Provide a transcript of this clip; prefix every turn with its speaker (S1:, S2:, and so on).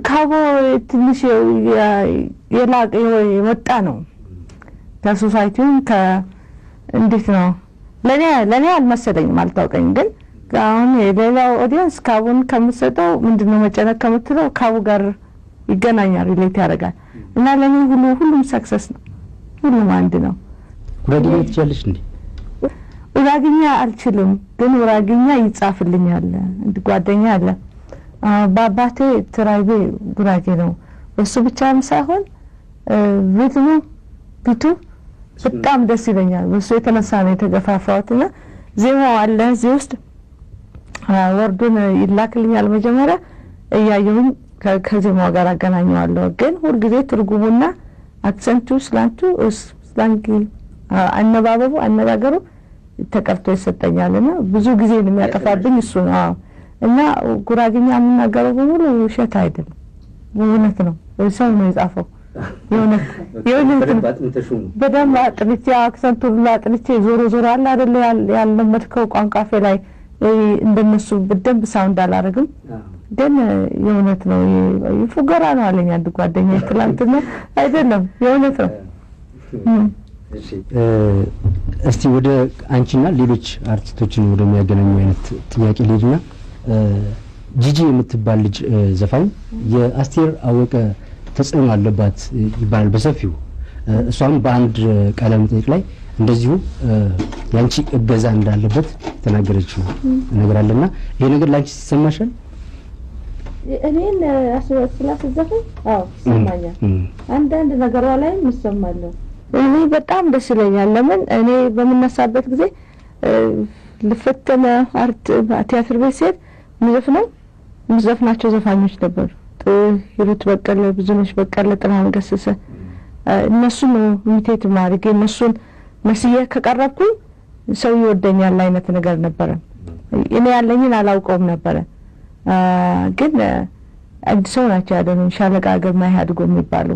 S1: ካቦ ትንሽ የላቀ የወጣ ነው ከሶሳይቲው እንዴት ነው ለኔ አልመሰለኝም አልታወቀኝም ግን አሁን የሌላው ኦዲየንስ ካቡን ከምትሰጠው ምንድነው መጨነቅ ከምትለው ካቡ ጋር ይገናኛል ሪሌት ያደርጋል እና ለኔ ሁሉም ሰክሰስ ነው ሁሉም አንድ ነው
S2: ጉራጌኛ ትችላለሽ እንዴ
S1: ጉራጌኛ አልችልም ግን ጉራጌኛ ይጻፍልኛል ጓደኛ አለ ባባቴ ትራይቤ ጉራጌ ነው እሱ ብቻ ሳይሆን ሪትሙ ቢቱ በጣም ደስ ይለኛል እሱ የተነሳ ነው የተገፋፋውትና ዜማው አለ እዚህ ውስጥ ወርዱን ይላክልኛል መጀመሪያ እያየሁኝ ከዜማው ጋር አገናኘዋለሁ ግን ሁሉ ጊዜ ትርጉሙና አክሰንቱ ስላንጊ አነጋገሩ ተቀርቶ ይሰጠኛልና ብዙ ጊዜ ነው የሚያጠፋብኝ እሱ ነው እና ጉራጌኛ የምናገረው በሙሉ ውሸት አይደለም እውነት ነው ሰው ነው የጻፈው የሆነ በደም አጥንቼ አክሰንቱ አጥንቼ ዞሮ አለ አይደል ያለመድከው ቋንቋፌ ላይ እንደነሱ በደንብ ሳውንድ አላረግም ግን የእውነት ነው ይፉገራ ነው አለኝ አንድ ጓደኛ ትላንትና አይደለም የእውነት ነው
S2: እስቲ ወደ አንቺና ሌሎች አርቲስቶችን ወደሚያገናኙ አይነት ጥያቄ ልጅና ጂጂ የምትባል ልጅ ዘፋኝ የአስቴር አወቀ ተጽዕኖ አለባት ይባላል በሰፊው እሷም በአንድ ቃለ መጠይቅ ላይ እንደዚሁ ያንቺ እገዛ እንዳለበት ተናገረችው ነገር አለና ይሄ ነገር ላንቺ ሲሰማሻል
S1: እኔን ስላስዘፈን ሰማኛል አንዳንድ ነገሯ ላይ መስማማለሁ እኔ በጣም ደስ ይለኛል ለምን እኔ በመነሳበት ጊዜ ለፈተነ አርት ቲያትር ቤት ሲሄድ ምዘፍናቸው ዘፋኞች ነበሩ ሂሩት በቀለ ብዙነሽ በቀለ ጥላሁን ገሰሰ እነሱ ነው ሚቴት ማድረግ እነሱን መስዬ ከቀረብኩ ሰው ይወደኛል አይነት ነገር ነበር እኔ ያለኝን አላውቀውም ነበር ግን አዲስ ሰው ናቸው ያደረኝ ሻለቃ ግርማ ያድጎ የሚባሉ